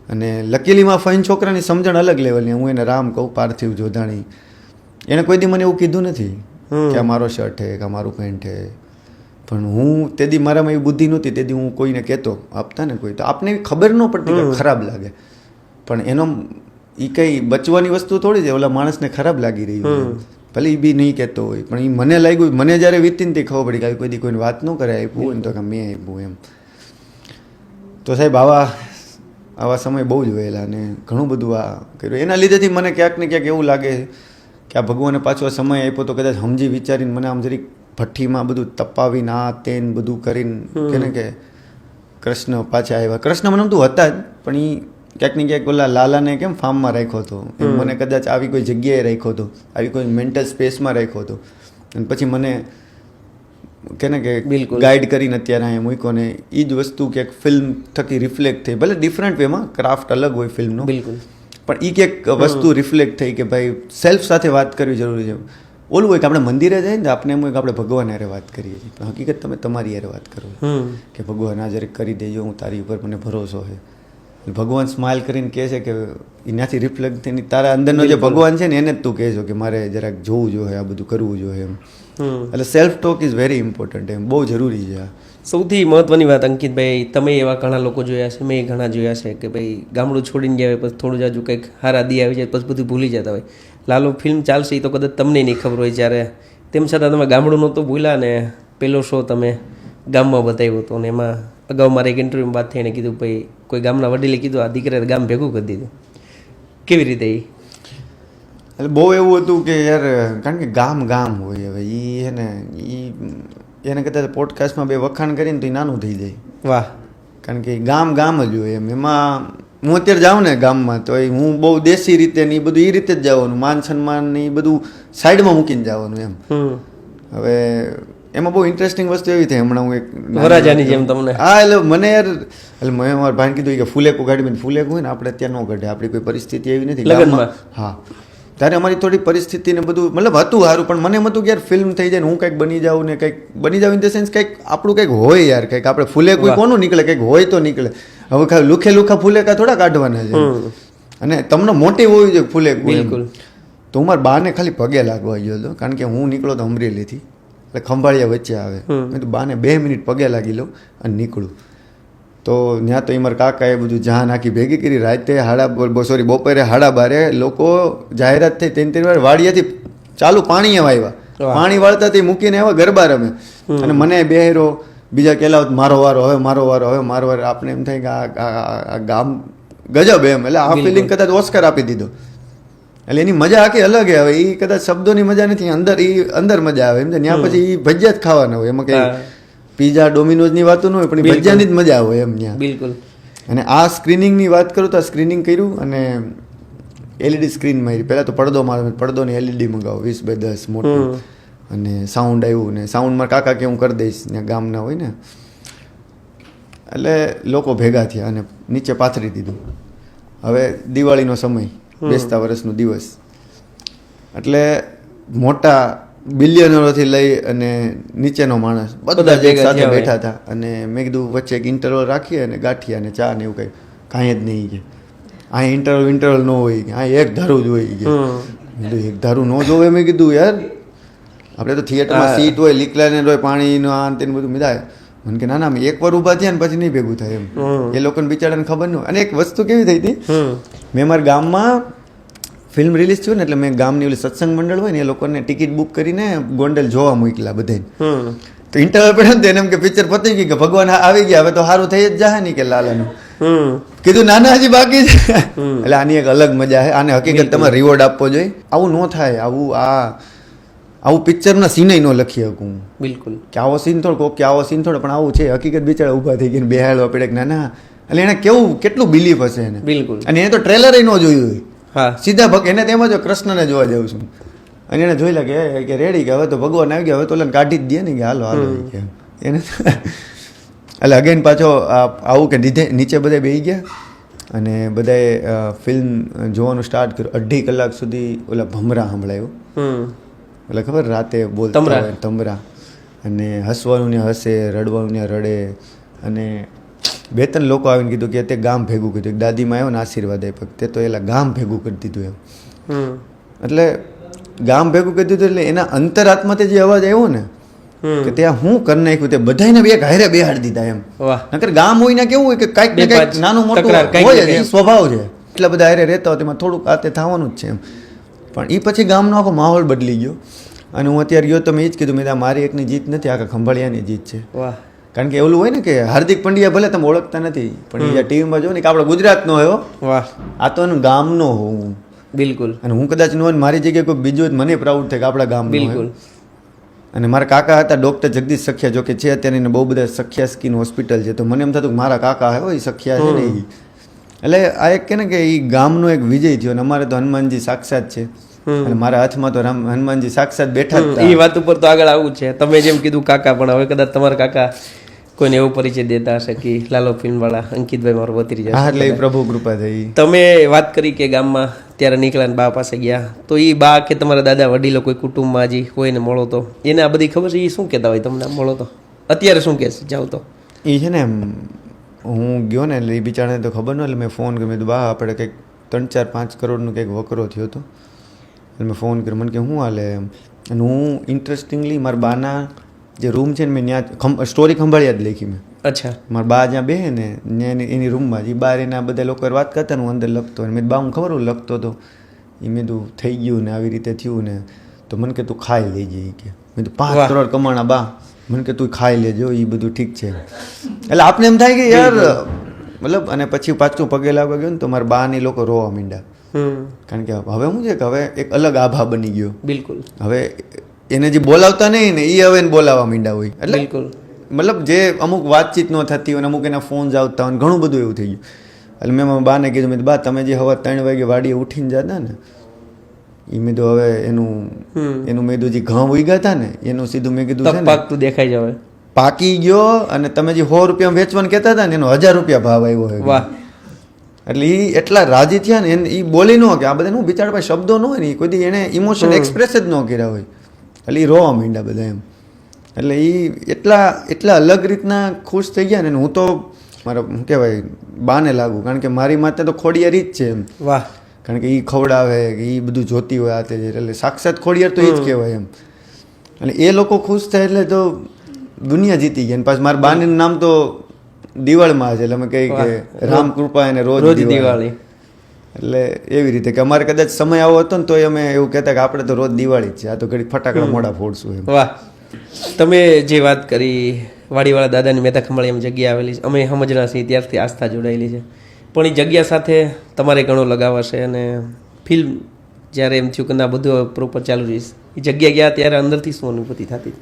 અને લકીલીમાં ફઈન છોકરાની સમજણ અલગ લેવલની. હું એને રામ કહું, પાર્થિવ જોધાણી, એણે કોઈ દી મને એવું કીધું નથી કે આ મારો શર્ટ છે કે આ મારું પેન્ટ છે. પણ હું તેદી મારામાં એવી બુદ્ધિ નહોતી, તેથી હું કોઈને કહેતો, આપતા ને કોઈ તો આપને એવી ખબર ન પડતી કે ખરાબ લાગે, પણ એનો એ કંઈ બચવાની વસ્તુ થોડી છે. ઓલા માણસને ખરાબ લાગી રહ્યું, ભલે એ બી નહીં કહેતો હોય, પણ એ મને લાગ્યું, મને જ્યારે વીતીને તે ખબર પડી કે કોઈ દી કોઈને વાત ન કરે આપ્યું હોય ને તો કે મેં આપ્યું એમ. તો સાહેબ આવા સમય બહુ જ વહેલા, અને ઘણું બધું આ કર્યું. એના લીધેથી મને ક્યાંક ને ક્યાંક એવું લાગે કે આ ભગવાને પાછો સમય આપ્યો તો કદાચ સમજી વિચારીને મને આમ જરીક ભઠ્ઠીમાં બધું તપાવીને આ તેન બધું કરીને કે ને કે કૃષ્ણ પાછા આવ્યા. કૃષ્ણ મને બધું હતા જ, પણ એ ક્યાંક ને ક્યાંક ઓલા લાલાને કેમ ફાર્મમાં રાખ્યો હતો, એમ મને કદાચ આવી કોઈ જગ્યાએ રાખ્યો હતો, આવી કોઈ મેન્ટલ સ્પેસમાં રાખ્યો હતો, અને પછી મને કે ને કે ગાઈડ કરીને અત્યારે અહીંયા મૂક્યો. ને એ જ વસ્તુ ક્યાંક ફિલ્મ થકી રિફ્લેક્ટ થઈ, ભલે ડિફરન્ટ વેમાં, ક્રાફ્ટ અલગ હોય ફિલ્મનો, બિલકુલ, પણ એ ક્યાંક વસ્તુ રિફ્લેક્ટ થઈ કે ભાઈ સેલ્ફ સાથે વાત કરવી જરૂરી છે. ઓલું હોય કે આપણે મંદિરે જઈએ ને આપણે એમ હોય કે આપણે ભગવાન હારે વાત કરીએ છીએ, પણ હકીકત તમે તમારી હારે વાત કરો કે ભગવાન આ જરીક કરી દેજો, હું તારી ઉપર મને ભરોસો છે. ભગવાન સ્માઇલ કરીને કહે છે કે એનાથી રિફ્લેક્ટ થઈને તારા અંદરનો જે ભગવાન છે ને એને જ તું કહેજો કે મારે જરાક જોવું જોઈએ, આ બધું કરવું જોઈએ એમ. એટલે self talk is very important, એમ બહુ જરૂરી છે. સૌથી મહત્વની વાત અંકિતભાઈ, તમે એવા ઘણા લોકો જોયા છે, મેં ઘણા જોયા છે કે ભાઈ ગામડું છોડીને ગયા હોય, પછી થોડું જાજુ કંઈક હારા દી આવી જાય પછી બધું ભૂલી જતા હોય. લાલો ફિલ્મ ચાલશે એ તો કદાચ તમને નહીં ખબર હોય, જ્યારે તેમ છતાં તમે ગામડું નહોતું ભૂલ્યા ને પેલો શો તમે ગામમાં બતાવ્યો હતો. અને એમાં અગાઉ મારે એક ઇન્ટરવ્યુમાં વાત થઈને કીધું ભાઈ કોઈ ગામના વડીલે કીધું આ દીકરાએ ગામ ભેગું કરી દીધું. કેવી રીતે એ? એટલે બહુ એવું હતું કે યાર, કારણ કે ગામ હોય, હવે એ છે ને એને કદાચ પોડકાસ્ટમાં 2 વખાણ કરીને તો એ નાનું થઈ જાય. વાહ. કારણ કે ગામ જ હોય એમ. એમાં હું અત્યારે જાઉં ને ગામમાં તો હું બહુ દેશી રીતે ને એ બધું એ રીતે જ જવાનું, માન સન્માન ને એ બધું સાઈડમાં મૂકીને જવાનું એમ. હવે એમાં બહુ ઇન્ટરેસ્ટિંગ વસ્તુ એવી થઈ, હમણાં હું એક વરાજાની જેમ તમને હા એટલે મને યાર એટલે મેં મારા ભાઈને કીધું કે ફુલેકું ગાડી ફુલેકું હોય ને આપણે ત્યાં ન કાઢે, આપણી કોઈ પરિસ્થિતિ એવી નથી લગ્નમાં. હા ત્યારે અમારી થોડી પરિસ્થિતિ ને બધું મતલબ હતું સારું, પણ મને એમ હતું કે યાર ફિલ્મ થઈ જાય ને હું કંઈક બની જાઉં ને કંઈક બની જાઉં ઇન ધ સેન્સ કંઈક આપણું કંઈક હોય યાર, કંઈક આપણે ફુલેકું કોનું નીકળે, કંઈક હોય તો નીકળે. હવે ખાલી લુખા ફુલેકા થોડા કાઢવાના છે, અને તમને મોટી હોવી જોઈએ ફુલેકું. બિલકુલ. તો હું મારા બાને ખાલી પગે લાગવા ગયો હતો, કારણ કે હું નીકળો તો અમરેલીથી એટલે ખંભાળિયા વચ્ચે આવે. મેં તો બાને 2 મિનિટ પગે લાગી લઉં અને નીકળું. તો ત્યાં તો મારા કાકાએ બધું જાન આખી ભેગી કરી, રાતે બપોરે 12:30 લોકો જાહેરાત થઈ 3 વાર વાડિયાથી ચાલુ પાણી આવ્યા, પાણી વાળતા તે મૂકીને આવ્યા, ગરબા રમે અને મને બેહેરો બીજા કેલા મારો વારો હવે મારો વારો. આપણે એમ થાય કે આ ગામ ગજબ એમ, એટલે આ ફિલિંગ કદાચ ઓસ્કર આપી દીધો. એટલે એની મજા આખી અલગ હવે, એ કદાચ શબ્દોની મજા નથી, અંદર મજા આવે એમ. ત્યાં પછી એ ભજીયા જ ખાવાના હોય, એમાં કઈ પીઝા ડોમિનોઝની વાતો ન હોય, પણ એ ભજીયાની જ મજા આવે એમ ત્યાં. બિલકુલ. અને આ સ્ક્રીનિંગની વાત કરું તો આ સ્ક્રીનિંગ કર્યું અને એલઈડી સ્ક્રીન મારી. પહેલાં તો પડદોની એલઈડી મંગાવો 20x10 મોટું, અને સાઉન્ડ આવ્યું ને સાઉન્ડમાં કાકા કે હું કરી દઈશ ને ગામના હોય ને, એટલે લોકો ભેગા થયા અને નીચે પાથરી દીધું. હવે દિવાળીનો સમય, બેસતા વર્ષનો દિવસ, એટલે મોટા બિલિયનરોથી લઈ અને નીચેનો માણસ બધા જ એક સાથે બેઠા હતા. અને મેં કીધું વચ્ચે એક ઇન્ટરવલ રાખીએ અને ગાંઠિયા ને ચા ને એવું કંઈ કાંઈ જ નહીં કે આ ઇન્ટરવલ ન હોય કે આ એક ધારું જ હોય કે એક ધારું ન જોવે. મેં કીધું યાર આપણે તો થિયેટરમાં સીટ હોય, લિકલાઇનર હોય, પાણીનો આ તેને બધું મિલાય. મને કે ના એક વાર ઊભા થયા ને પછી નહીં ભેગું થાય એમ. એ લોકોને બિચારાને ખબર ન હોય. અને એક વસ્તુ કેવી થઈ હતી, મેં મારા ગામમાં ફિલ્મ રિલીઝ થયું ને એટલે મેં ગામની ઓલી સત્સંગ મંડળ હોય ને એ લોકોને ટિકિટ બુક કરીને ગોંડલ જોવા મોકલા બધાને. તો ઇન્ટરવલ પડ્યો ને એને એમ કે પિક્ચર પતી ગયું કે ભગવાન આવી ગયા, હવે તો સારું થઈ જ જાય ને કે લાલાનું. કીધું નાના હજી બાકી છે. એટલે આની એક અલગ મજા છે, આને હકીકત તમારે રિવોર્ડ આપવો જોઈએ. આવું ન થાય, આવું પિક્ચરના સીન ન લખી શકું. બિલકુલ કે આવો સીન થોડો કોક કે આવો સીન થોડો, પણ આવું છે હકીકત. બિચારા ઊભા થઈ ગઈને બેહાડવા પડે કે ના એટલે એને કેટલું બિલીફ હશે એને. બિલકુલ. અને એને તો ટ્રેલર ન જોયું હોય, હા સીધા એને તેમ જ કૃષ્ણને જોવા જાઉં છું. અને એને જોઈ લાગે કે રેડી કે હવે તો ભગવાન આવી ગયા, હવે તો ઓલાને કાઢી જ દે ને કે હાલો કે એને. એટલે અગેન પાછો આવું કે નીચે બધા બેસી ગયા અને બધાએ ફિલ્મ જોવાનું સ્ટાર્ટ કર્યું. 2.5 કલાક સુધી ઓલા ભમરા સંભળાયું, એટલે ખબર રાતે બોલતા હોય તમરા, અને હસવાનું ને હસે, રડવાનું ને રડે. અને 2-3 લોકો આવીને કીધું કે તે ગામ ભેગું કર્યું. એક દાદીમાં આવ્યો ને આશીર્વાદ આપ્યો, તે તો એલા ગામ ભેગું કરી દીધું એમ. એટલે ગામ ભેગું કરી દીધું એટલે એના અંતરાત્માથી જે અવાજ આવ્યો ને કે ત્યાં હું કરી નાખ્યું, તે બધાને બે ઘાયરે બેહાડી દીધા એમ. નકર ગામ હોય ને કેવું હોય કે કાંઈક ને કાંઈક નાનું મોટું હોય જ, સ્વભાવ છે. એટલા બધા હારે રહેતા હોય તેમાં થોડુંક આતે થવાનું જ છે એમ. પણ એ પછી ગામનો આખો માહોલ બદલી ગયો. અને હું અત્યારે ગયો તો મેં એ જ કીધું, મેં મારી એકની જીત નથી, આખા ખંભાળિયાની જીત છે. કારણ કે એવું હોય ને કે હાર્દિક પંડ્યા ભલે તમે ઓળખતા નથી, પણ એ ટીવીમાં જો ને કે આપણે ગુજરાતનો હોય, આ તો એનું ગામનો હોવું. બિલકુલ. અને હું કદાચ ન હોય મારી જગ્યાએ કોઈ બીજો મને પ્રાઉડ થાય કે આપણા ગામનો. બિલકુલ. અને મારા કાકા હતા ડૉક્ટર જગદીશ સખિયા, જો કે છે અત્યારે એને બહુ બધા સખિયા સ્કિન હોસ્પિટલ છે, તો મને એમ થતું કે મારા કાકા હોય એ સખિયા છે ને એ. એટલે આ એક કે ને કે એ ગામનો એક વિજય થયો. અને અમારે તો હનુમાનજી સાક્ષાત છે, અને મારા હાથમાં તો હનુમાનજી સાક્ષાત બેઠા જ. એ વાત ઉપર તો આગળ આવું છે. તમે જેમ કીધું કાકા, પણ હવે કદાચ તમારા કાકા કોઈને એવો પરિચય દેતા હશે કે લાલો ફિલ્મ વાળા અંકિતભાઈ મારો વતરી જશે. એટલે એ પ્રભુ કૃપા થઈ. તમે વાત કરી કે ગામમાં ત્યારે નીકળ્યા બા પાસે ગયા, તો એ બા કે તમારા દાદા વડીલો કોઈ કુટુંબમાં હજી કોઈને મળો તો એને આ બધી ખબર છે, એ શું કહેતા હોય તમને મળો તો? અત્યારે શું કહે છે જાઓ તો? એ છે ને હું ગયો ને એટલે એ બિચારાને તો ખબર ન, એટલે મેં ફોન કર્યો, બા આપણે કંઈક 3-4-5 કરોડનો કંઈક વકરો થયો હતો. એટલે મેં ફોન કર્યો, મને કે શું હાલે એમ. અને હું ઇન્ટરેસ્ટિંગલી મારા બાના જે રૂમ છે ને મેં ત્યાં સ્ટોરી સંભાળ્યા જ લખી મેં. અચ્છા. મારા બા જ્યાં બેહે ને ત્યાં એની રૂમમાં જે બહાર એના બધા લોકો વાત કરતા ને હું અંદર લખતો. અને મેં બા હું ખબર હું લખતો હતો, એ મેં તું થઈ ગયું ને આવી રીતે થયું ને, તો મને કે તું ખાઈ લેજે કે. મેં તો 5 કરોડ કમાણા બા, મને કે તું ખાઈ લેજો, એ બધું ઠીક છે. એટલે આપણે એમ થાય કે યાર મતલબ. અને પછી પાછું પગે લાગવા ગયો ને તો મારા બા ને લોકો રોવા માંડ્યા, કારણ કે હવે શું છે કે હવે એક અલગ આભા બની ગયો. બિલકુલ. હવે એને જે બોલાવતા નહીં ને એ હવે બોલાવવા માંડ્યા હોય. એટલે બિલકુલ મતલબ જે અમુક વાતચીત ન થતી હોય, અમુક એના ફોન્સ આવતા હોય, ઘણું બધું એવું થઈ ગયું. એટલે મેં મારા બાને કીધું મેં કીધું, બા તમે જે હવા 3 વાગે વાડીએ ઉઠીને જતા ને એ મેં કીધું હવે એનું મેં કીધું જે ઘઉં ઉગ્યા હતા ને એનું સીધું મેં કીધું છે તક ને પાકતું દેખાઈ જાવે. પાકી ગયો અને તમે જે 100 રૂપિયા વેચવાનું કહેતા હતા ને એનો 1000 રૂપિયા ભાવ આવ્યો હોય. વાહ. એટલે એ એટલા રાજી થયા ને એ બોલી ન કે આ બધા હું બિચારા પાસે શબ્દો ન હોય ને કોઈ દી એને ઇમોશન એક્સપ્રેસ જ ન કર્યા હોય એટલે એ રોવા માંડ્યા બધા એમ. એટલે એ એટલા અલગ રીતના ખુશ થઈ ગયા ને હું તો મારા શું કહેવાય બાને લાગુ કારણ કે મારી માતે તો ખોડિયારી જ છે એમ. વાહ. કારણ કે એ ખવડાવે કે એ બધું જોતી હોય આ તે એટલે સાક્ષાત ખોડિયાર તો એ જ કહેવાય એમ. અને એ લોકો ખુશ થાય એટલે તો દુનિયા જીતી ગઈ. અને પાછું મારા બાનું નામ તો દિવાળમાં છે એટલે અમે કહીએ કે રામ કૃપા એને રોજ દિવાળી. એટલે એવી રીતે કે અમારે કદાચ સમય આવો હતો ને તો અમે એવું કહેતા કે આપણે તો રોજ દિવાળી જ છે, આ તો ઘડી ફટાકડા મોડા ફોડશું એમ. વાહ. તમે જે વાત કરી વાડીવાળા દાદાની મહેતા ખંભાળી એમ જગ્યા આવેલી છે, અમે સમજણા છીએ ત્યારથી આસ્થા જોડાયેલી છે, પણ એ જગ્યા સાથે તમારે ઘણો લગાવ હશે અને ફિલ્મ જ્યારે એમ થયું કે ના બધું પ્રોપર ચાલુ રહીશ, એ જગ્યા ગયા ત્યારે અંદરથી શું અનુભૂતિ થતી?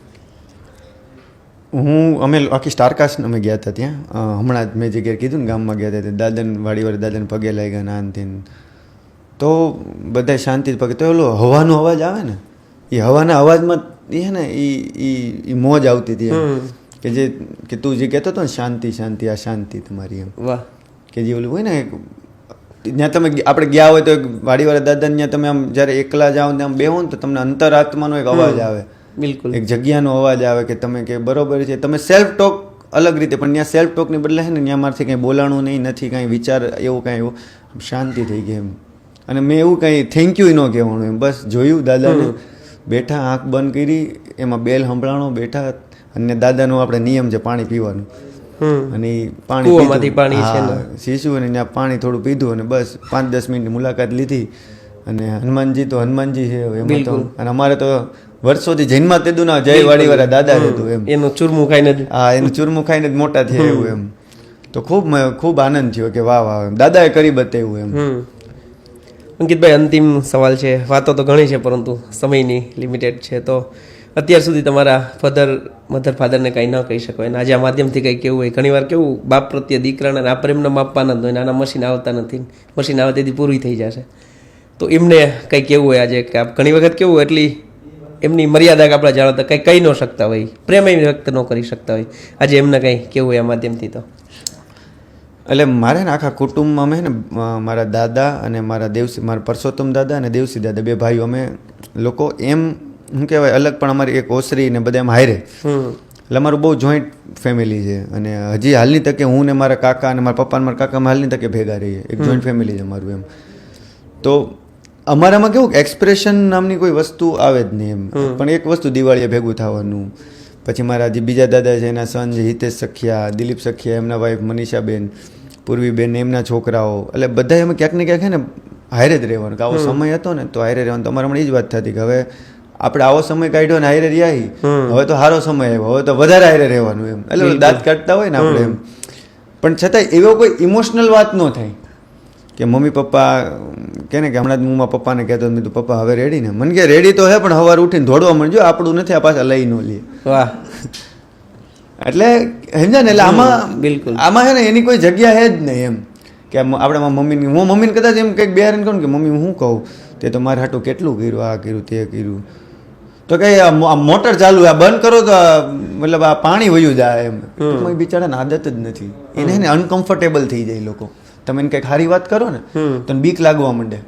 અમે આખી સ્ટારકાસ્ટ અમે ગયા હતા ત્યાં હમણાં જ મેં જગ્યાએ કીધું ને ગામમાં ગયા હતા દાદાને વાડીવાળા દાદાને પગે લાગ્યા ને આનથી તો બધા શાંતિથી પગે તો ઓલો હવાનો અવાજ આવે ને એ હવાના અવાજમાં એ છે ને એ મોજ આવતી હતી એમ કે જે કે તું જે કહેતો હતો ને શાંતિ શાંતિ આ શાંતિ તમારી એમ. વાહ. કે જે ઓલું હોય ને ત્યાં તમે આપણે ગયા હોય તો વાડીવાળા દાદાને ત્યાં તમે આમ જ્યારે એકલા જાઓ ને આમ બેહો ને તો તમને અંતરાત્માનો એક અવાજ આવે. બિલકુલ. એક જગ્યાનો અવાજ આવે કે તમે કે બરોબર છે તમે સેલ્ફ ટોક અલગ રીતે પણ ત્યાં સેલ્ફ ટોકની બદલે છે ને ત્યાં મારથી કંઈ બોલાણું નહીં નથી કાંઈ વિચાર એવું કાંઈ એવું શાંતિ થઈ ગઈ એમ. અને મેં એવું કાંઈ થેન્ક યુ ન કહેવાનું એમ બસ જોયું દાદાને બેઠા આંખ બંધ કરી એમાં બેલ સંભળાણો બેઠા અને દાદાનો આપણે નિયમ છે પાણી પીવાનું અને એ પાણી શીશું અને ત્યાં પાણી થોડું પીધું અને બસ 5-10 મિનિટની મુલાકાત લીધી. અને હનુમાનજી તો હનુમાનજી છે એમાં તો અને અમારે તો વર્ષોથી જન્મા તેદુના જય વાડીવાળા દાદા હતું એમ. એનું ચૂરમું ખાઈને જ એનું ચૂરમું ખાઈને જ મોટા થયા એવું એમ. તો ખૂબ આનંદ થયો કે વાહ વાહ દાદાએ કરી બતાવ્યું એમ. અંકિતભાઈ, અંતિમ સવાલ છે. વાતો તો ઘણી છે પરંતુ સમયની લિમિટેડ છે, તો અત્યાર સુધી તમારા મધર ફાધરને કંઈ ન કહી શકો અને આજે આ માધ્યમથી કંઈ કેવું હોય, ઘણીવાર કેવું બાપ પ્રત્યે દીકરાને આ પ્રેમને માપવાના જ હોય, નાના મશીન આવતા નથી, મશીન આવે તેથી પૂરી થઈ જશે, તો એમને કંઈ કેવું હોય આજે કે ઘણી વખત કેવું એટલી એમની મર્યાદા આપણે જાણતા કંઈ કહી ન શકતા હોય, પ્રેમ વ્યક્ત ન કરી શકતા હોય, આજે એમને કંઈ કેવું હોય આ માધ્યમથી? તો એટલે મારે ને આખા કુટુંબમાં અમે ને મારા દાદા અને મારા પરસોત્તમ દાદા અને દેવસી દાદા બે ભાઈઓ અમે લોકો એમ શું કહેવાય અલગ પણ અમારી એક ઓસરી ને બધા એમ હારે એટલે અમારું બહુ જોઈન્ટ ફેમિલી છે. અને હજી હાલની તકે હું ને મારા કાકા અને મારા પપ્પા અને મારા કાકા હાલની તકે ભેગા રહીએ, એક જોઈન્ટ ફેમિલી છે અમારું એમ. તો અમારામાં કેવું એક્સપ્રેશન નામની કોઈ વસ્તુ આવે જ નહીં એમ. પણ એક વસ્તુ દિવાળીએ ભેગું થવાનું, પછી મારા જે બીજા દાદા છે એના સન છે હિતેશ સખિયા, દિલીપ સખિયા, એમના વાઈફ મનીષાબેન, પૂર્વીબેન, એમના છોકરાઓ, એટલે બધા એમાં ક્યાંક ને ક્યાંક છે ને હારે જ રહેવાનું કે આવો સમય હતો ને તો હારે રહેવાનું. તો અમારે હમણાં એ જ વાત થતી કે હવે આપણે આવો સમય કાઢ્યો ને હારે રહ્યા, હવે તો સારો સમય આવ્યો, હવે તો વધારે હારે રહેવાનું એમ. એટલે દાંત કાઢતા હોય ને આપણે એમ, પણ છતાંય એવો કોઈ ઇમોશનલ વાત ન થાય કે મમ્મી પપ્પા કે ને કે હમણાં જ હું મારા પપ્પાને કહેતો મેં તું પપ્પા હવે રેડી ને, મને કે રેડી તો હે પણ સવારે ઉઠીને દોડવા મળજો, આપણું નથી આ પાછા લઈ ન લઈએ. વાહ. એટલે સમજા ને એટલે આમાં બિલકુલ આમાં છે ને એની કોઈ જગ્યા છે જ નહીં એમ કે આપણે મમ્મીની હું મમ્મીને કદાચ એમ કંઈક બેહારીને કહું કે મમ્મી હું કહું તે તો મારે હાટું કેટલું કર્યું, આ કર્યું તે કર્યું, તો કઈ આ મોટર ચાલુ આ બંધ કરો તો મતલબ આ પાણી વયું જાય એમ. બિચારાને આદત જ નથી એને ને અનકમ્ફર્ટેબલ થઈ જાય લોકો. તમે એને કંઈક સારી વાત કરો ને તો બીક લાગવા માંડે.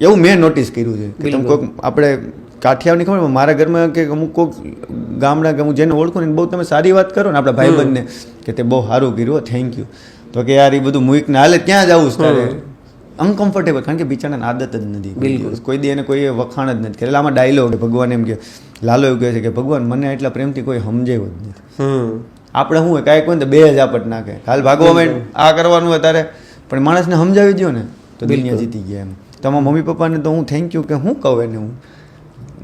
એવું મેં નોટિસ કર્યું છે કે તમે કોઈક આપણે કાઠિયાવાડની ખબર મારા ઘરમાં કે અમુક કોઈક ગામડા કે હું જેને ઓળખું ને બહુ તમે સારી વાત કરો ને આપણા ભાઈબંધને કે તે બહુ સારું કર્યું થેન્ક યુ, તો કે યાર એ બધું મૂકને હાલે ક્યાં જવું તારે અનકમ્ફર્ટેબલ, કારણ કે બિચારાને આદત જ નથી. બિલકુલ કોઈ દી એને કોઈ વખાણ જ નથી કરેલા. આમાં ડાયલોગ ભગવાન એમ કે લાલો એવું કહે છે કે ભગવાન મને એટલા પ્રેમથી કોઈ સમજાયું જ નથી. આપણે શું હોય કાંઈક હોય ને તો બે જ આપટ નાખે, હાલ ભાગવા માંડ આ કરવાનું હોય તારે, પણ માણસને સમજાવી દો ને તો દુનિયા જીતી ગયા એમ. તમારા મમ્મી પપ્પાને તો હું થેન્ક યુ કે હું કહું એને, હું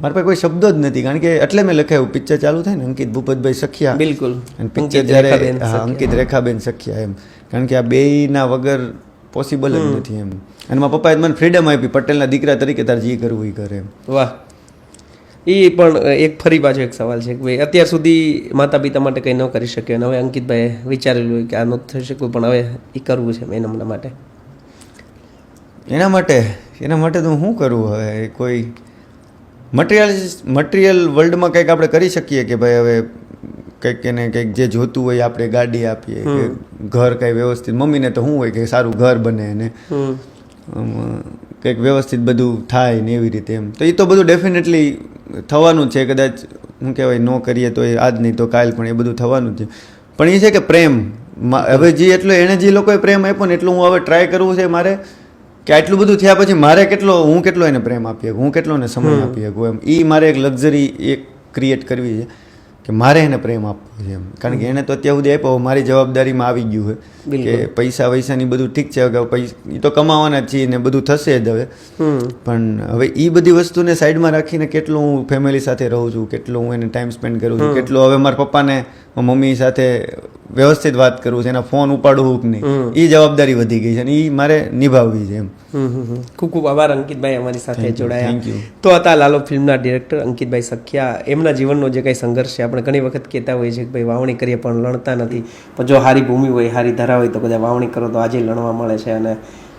મારા પાસે કોઈ શબ્દો જ નથી, કારણ કે એટલે મેં લખાયું પિક્ચર ચાલુ થાય ને અંકિત ભૂપતભાઈ સખિયા. બિલકુલ. અને પિક્ચર જ્યારે અંકિત રેખાબેન સખિયા એમ, કારણ કે આ બેયના વગર પોસિબલ જ નથી એમ. અને મારા પપ્પાએ મને ફ્રીડમ આપી પટેલના દીકરા તરીકે તારે જે કરવું એ કરે એમ. વાહ. એ પણ એક ફરી પાછો એક સવાલ છે કે ભાઈ અત્યાર સુધી માતા પિતા માટે કંઈ ન કરી શક્યો અને હવે અંકિતભાઈએ વિચારેલું હોય કે આ ન થઈ શકવું પણ હવે એ કરવું છે એના માટે? એના માટે તો હું શું કરું હવે? કોઈ મટીરિયલ વર્લ્ડમાં કંઈક આપણે કરી શકીએ કે ભાઈ હવે કંઈક એને કંઈક જે જોતું હોય આપણે ગાડી આપીએ કે ઘર કંઈ વ્યવસ્થિત. મમ્મીને તો શું હોય કે સારું ઘર બને ને કંઈક વ્યવસ્થિત બધું થાય ને એવી રીતે એમ. તો એ તો બધું ડેફિનેટલી થવાનું છે. કદાચ શું કહેવાય ન કરીએ તો એ આજ નહીં તો કાલ, પણ એ બધું થવાનું છે. પણ એ છે કે પ્રેમ હવે જે એટલો એણે જે લોકોએ પ્રેમ આપ્યો ને એટલું હું હવે ટ્રાય કરવું છે મારે કે આટલું બધું થયા પછી મારે હું કેટલો એને પ્રેમ આપી શકું, હું કેટલો એને સમય આપી શકું એમ. એ મારે એક લક્ઝરી એક ક્રિએટ કરવી છે કે મારે એને પ્રેમ આપવો છે એમ. કારણ કે એને તો અત્યાર સુધી આપ્યો, મારી જવાબદારીમાં આવી ગયું છે કે પૈસા વૈસાની બધું ઠીક છે કે એ તો કમાવાના જ છીએ ને બધું થશે જ હવે. પણ હવે એ બધી વસ્તુને સાઈડમાં રાખીને કેટલું હું ફેમિલી સાથે રહું છું, કેટલું હું એને ટાઈમ સ્પેન્ડ કરું છું, કેટલું હવે મારા પપ્પાને મમ્મી સાથે વ્યવસ્થિત વાત કરવું છે, એના ફોન ઉપાડવું કે નહીં, એ જવાબદારી વધી ગઈ છે અને એ મારે નિભાવવી છે એમ. ખૂબ ખૂબ આભાર અંકિતભાઈ અમારી સાથે જોડાયા. Thank you. તો હતા લાલો ફિલ્મના ડિરેક્ટર અંકિતભાઈ સખિયા. એમના જીવનનો જે કંઈ સંઘર્ષ છે આપણે ઘણી વખત કહેતા હોઈએ છીએ કે ભાઈ વાવણી કરીએ પણ લણતા નથી, પણ જો સારી ભૂમિ હોય સારી ધરા હોય તો બધા વાવણી કરો તો આજે લણવા મળે છે, અને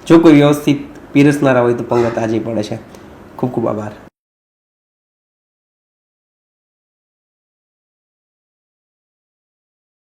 જો કોઈ વ્યવસ્થિત પીરસનારા હોય તો પંગત આજે પડે છે. ખૂબ ખૂબ આભાર.